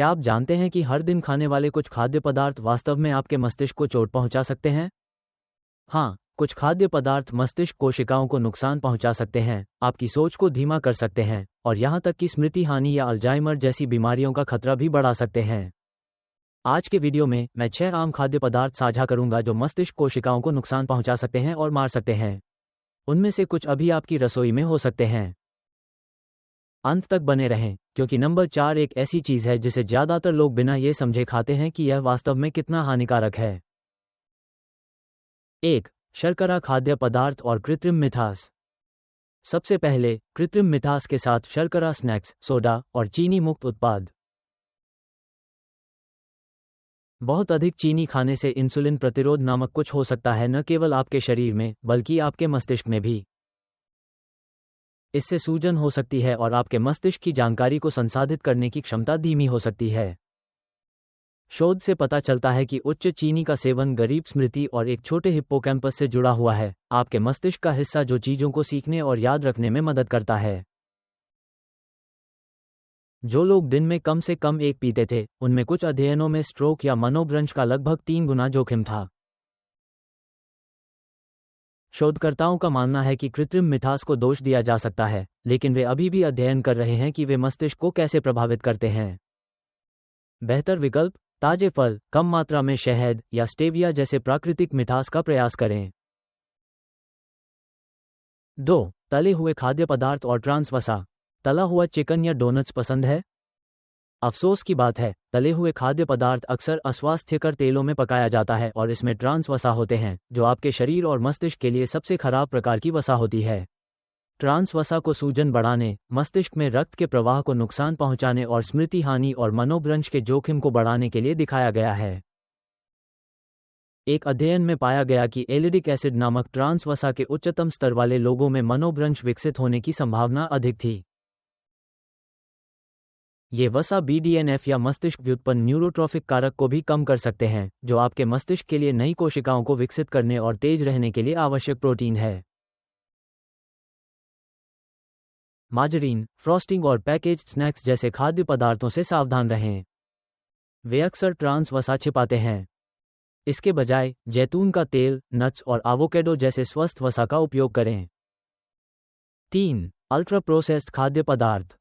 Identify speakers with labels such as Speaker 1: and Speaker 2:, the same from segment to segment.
Speaker 1: क्या आप जानते हैं कि हर दिन खाने वाले कुछ खाद्य पदार्थ वास्तव में आपके मस्तिष्क को चोट पहुंचा सकते हैं? हाँ, कुछ खाद्य पदार्थ मस्तिष्क कोशिकाओं को नुकसान पहुंचा सकते हैं, आपकी सोच को धीमा कर सकते हैं और यहां तक कि स्मृति हानि या अल्जाइमर जैसी बीमारियों का खतरा भी बढ़ा सकते हैं। आज के वीडियो में मैं 6 आम खाद्य पदार्थ साझा करूंगा जो मस्तिष्क कोशिकाओं को नुकसान पहुंचा सकते हैं और मार सकते हैं। उनमें से कुछ अभी आपकी रसोई में हो सकते हैं। अंत तक बने रहें, क्योंकि नंबर 4 एक ऐसी चीज़ है जिसे ज़्यादातर लोग बिना ये समझे खाते हैं कि यह वास्तव में कितना हानिकारक है। 1. शर्करा खाद्य पदार्थ और कृत्रिम मिठास। सबसे पहले, कृत्रिम मिठास के साथ शर्करा स्नैक्स, सोडा और चीनी मुक्त उत्पाद। बहुत अधिक चीनी खाने से इंसुलिन प्रतिरोध नामक कुछ हो सकता है, न केवल आपके शरीर में बल्कि आपके मस्तिष्क में भी। इससे सूजन हो सकती है और आपके मस्तिष्क की जानकारी को संसाधित करने की क्षमता धीमी हो सकती है। शोध से पता चलता है कि उच्च चीनी का सेवन गरीब स्मृति और एक छोटे हिप्पोकैम्पस से जुड़ा हुआ है, आपके मस्तिष्क का हिस्सा जो चीजों को सीखने और याद रखने में मदद करता है। जो लोग दिन में कम से कम एक पीते थे, उनमें कुछ अध्ययनों में स्ट्रोक या मनोभ्रंश का लगभग 3 गुना जोखिम था। शोधकर्ताओं का मानना है कि कृत्रिम मिठास को दोष दिया जा सकता है, लेकिन वे अभी भी अध्ययन कर रहे हैं कि वे मस्तिष्क को कैसे प्रभावित करते हैं। बेहतर विकल्प, ताजे फल, कम मात्रा में शहद या स्टेविया जैसे प्राकृतिक मिठास का प्रयास करें। 2. तले हुए खाद्य पदार्थ और ट्रांस वसा। तला हुआ चिकन या डोनट्स पसंद है? अफसोस की बात है, तले हुए खाद्य पदार्थ अक्सर अस्वास्थ्यकर तेलों में पकाया जाता है और इसमें ट्रांस वसा होते हैं, जो आपके शरीर और मस्तिष्क के लिए सबसे खराब प्रकार की वसा होती है। ट्रांस वसा को सूजन बढ़ाने, मस्तिष्क में रक्त के प्रवाह को नुकसान पहुंचाने और स्मृति हानि और मनोभ्रंश के जोखिम को बढ़ाने के लिए दिखाया गया है। एक अध्ययन में पाया गया कि एलिडिक एसिड नामक ट्रांस वसा के उच्चतम स्तर वाले लोगों में मनोभ्रंश विकसित होने की संभावना अधिक थी। ये वसा BDNF या मस्तिष्क व्युत्पन्न न्यूरोट्रॉफिक कारक को भी कम कर सकते हैं, जो आपके मस्तिष्क के लिए नई कोशिकाओं को विकसित करने और तेज रहने के लिए आवश्यक प्रोटीन है। मार्जरीन, फ्रॉस्टिंग और पैकेज्ड स्नैक्स जैसे खाद्य पदार्थों से सावधान रहें। वे अक्सर ट्रांस वसा छिपाते हैं। इसके बजाय जैतून का तेल, नट्स और एवोकेडो जैसे स्वस्थ वसा का उपयोग करें। 3. अल्ट्रा प्रोसेस्ड खाद्य पदार्थ।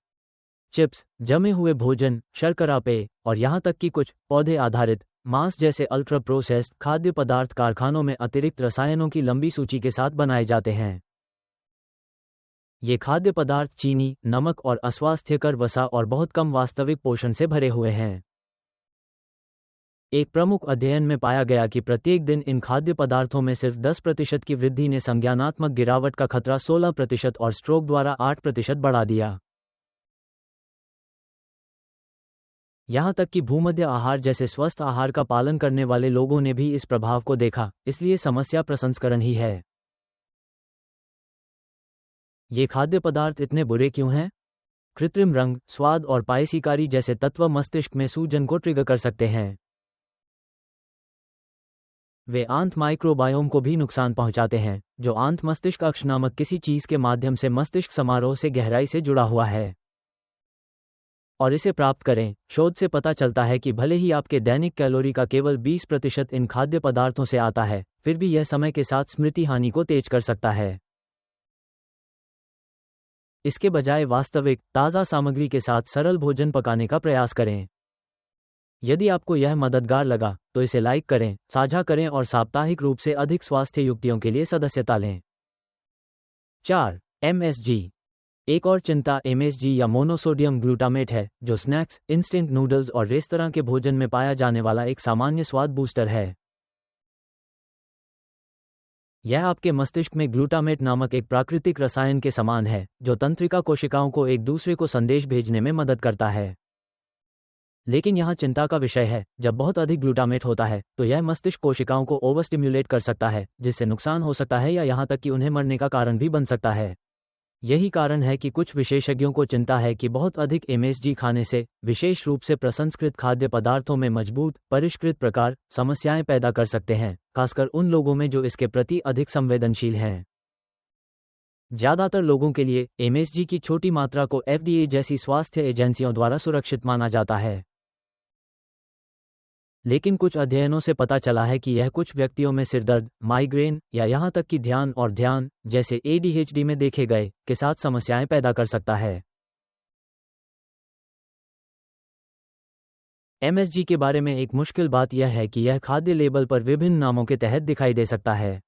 Speaker 1: चिप्स, जमे हुए भोजन, शर्करा पेय और यहां तक कि कुछ पौधे आधारित मांस जैसे अल्ट्रा प्रोसेस्ड खाद्य पदार्थ कारखानों में अतिरिक्त रसायनों की लंबी सूची के साथ बनाए जाते हैं। ये खाद्य पदार्थ चीनी, नमक और अस्वास्थ्यकर वसा और बहुत कम वास्तविक पोषण से भरे हुए हैं। एक प्रमुख अध्ययन में पाया गया कि प्रत्येक दिन इन खाद्य पदार्थों में सिर्फ 10% की वृद्धि ने संज्ञानात्मक गिरावट का खतरा 16% और स्ट्रोक द्वारा 8% बढ़ा दिया। यहां तक कि भूमध्य आहार जैसे स्वस्थ आहार का पालन करने वाले लोगों ने भी इस प्रभाव को देखा, इसलिए समस्या प्रसंस्करण ही है। ये खाद्य पदार्थ इतने बुरे क्यों हैं? कृत्रिम रंग, स्वाद और पायसीकारी जैसे तत्व मस्तिष्क में सूजन को ट्रिगर कर सकते हैं। वे आंत माइक्रोबायोम को भी नुकसान पहुंचाते हैं, जो आंत मस्तिष्क अक्ष नामक किसी चीज के माध्यम से मस्तिष्क समारोह से गहराई से जुड़ा हुआ है। और इसे प्राप्त करें। शोध से पता चलता है कि भले ही आपके दैनिक कैलोरी का केवल 20% इन खाद्य पदार्थों से आता है, फिर भी यह समय के साथ स्मृति हानि को तेज कर सकता है। इसके बजाय वास्तविक, ताज़ा सामग्री के साथ सरल भोजन पकाने का प्रयास करें। यदि आपको यह मददगार लगा, तो इसे लाइक करें, साझा करें और साप्ताहिक रूप से अधिक स्वास्थ्य युक्तियों के लिए सदस्यता लें। 4. MSG। एक और चिंता MSG या मोनोसोडियम ग्लूटामेट है, जो स्नैक्स, इंस्टेंट नूडल्स और रेस्तरां के भोजन में पाया जाने वाला एक सामान्य स्वाद बूस्टर है। यह आपके मस्तिष्क में ग्लूटामेट नामक एक प्राकृतिक रसायन के समान है, जो तंत्रिका कोशिकाओं को एक दूसरे को संदेश भेजने में मदद करता है। लेकिन यहाँ चिंता का विषय है, जब बहुत अधिक ग्लूटामेट होता है, तो यह मस्तिष्क कोशिकाओं को ओवरस्टिम्युलेट कर सकता है, जिससे नुकसान हो सकता है या यहाँ तक कि उन्हें मरने का कारण भी बन सकता है। यही कारण है कि कुछ विशेषज्ञों को चिंता है कि बहुत अधिक MSG खाने से, विशेष रूप से प्रसंस्कृत खाद्य पदार्थों में मजबूत, परिष्कृत प्रकार, समस्याएं पैदा कर सकते हैं, खासकर उन लोगों में जो इसके प्रति अधिक संवेदनशील हैं। ज्यादातर लोगों के लिए MSG की छोटी मात्रा को FDA जैसी स्वास्थ्य एजेंसियों द्वारा सुरक्षित माना जाता है। लेकिन कुछ अध्ययनों से पता चला है कि यह कुछ व्यक्तियों में सिरदर्द, माइग्रेन या यहाँ तक कि ध्यान और ध्यान जैसे ADHD में देखे गए के साथ समस्याएं पैदा कर सकता है। MSG के बारे में एक मुश्किल बात यह है कि यह खाद्य लेबल पर विभिन्न नामों के तहत दिखाई दे सकता है।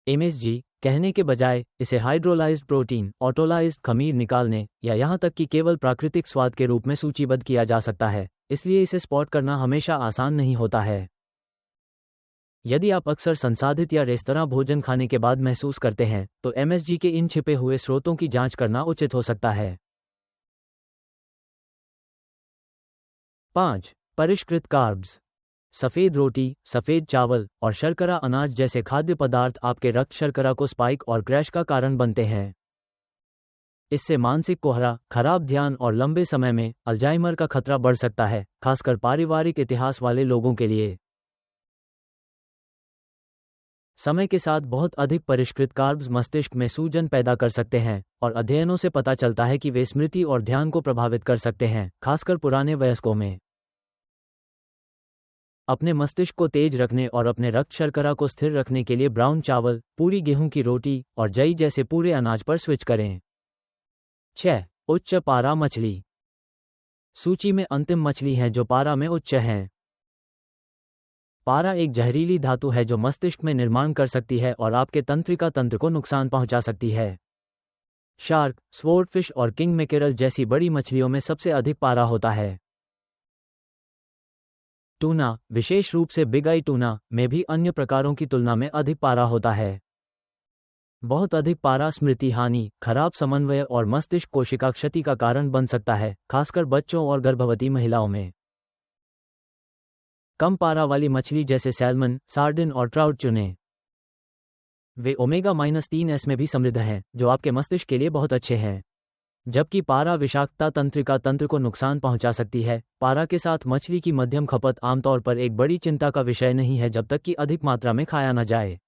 Speaker 1: MSG कहने के बजाय इसे हाइड्रोलाइज्ड प्रोटीन, ऑटोलाइज्ड खमीर निकालने या यहाँ तक कि केवल प्राकृतिक स्वाद के रूप में सूचीबद्ध किया जा सकता है, इसलिए इसे स्पॉट करना हमेशा आसान नहीं होता है। यदि आप अक्सर संसाधित या रेस्तरां भोजन खाने के बाद महसूस करते हैं, तो MSG के इन छिपे हुए स्रोतों की जांच करना उचित हो सकता है। 5. परिष्कृत कार्ब्स। सफ़ेद रोटी, सफ़ेद चावल और शर्करा अनाज जैसे खाद्य पदार्थ आपके रक्त शर्करा को स्पाइक और क्रैश का कारण बनते हैं। इससे मानसिक कोहरा, खराब ध्यान और लंबे समय में अल्जाइमर का खतरा बढ़ सकता है, खासकर पारिवारिक इतिहास वाले लोगों के लिए। समय के साथ बहुत अधिक परिष्कृत कार्ब्स मस्तिष्क में सूजन पैदा कर सकते हैं और अध्ययनों से पता चलता है कि वे स्मृति और ध्यान को प्रभावित कर सकते हैं, खासकर पुराने वयस्कों में। अपने मस्तिष्क को तेज रखने और अपने रक्त शर्करा को स्थिर रखने के लिए ब्राउन चावल, पूरी गेहूं की रोटी और जई जैसे पूरे अनाज पर स्विच करें। 6. उच्च पारा मछली। सूची में अंतिम मछली हैं जो पारा में उच्च हैं। पारा एक जहरीली धातु है जो मस्तिष्क में निर्माण कर सकती है और आपके तंत्रिका तंत्र को नुकसान पहुंचा सकती है। शार्क, स्वॉर्डफिश और किंग मैकेरल जैसी बड़ी मछलियों में सबसे अधिक पारा होता है। टूना, विशेष रूप से बिग आई टूना, में भी अन्य प्रकारों की तुलना में अधिक पारा होता है। बहुत अधिक पारा स्मृति हानि, खराब समन्वय और मस्तिष्क कोशिका क्षति का कारण बन सकता है, खासकर बच्चों और गर्भवती महिलाओं में। कम पारा वाली मछली जैसे सैल्मन, सार्डिन और ट्राउट चुनें। वे ओमेगा-3S में भी समृद्ध हैं, जो आपके मस्तिष्क के लिए बहुत अच्छे हैं। जबकि पारा विषाक्तता तंत्रिका तंत्र को नुकसान पहुंचा सकती है, पारा के साथ मछली की मध्यम खपत आमतौर पर एक बड़ी चिंता का विषय नहीं है जब तक कि अधिक मात्रा में खाया न जाए।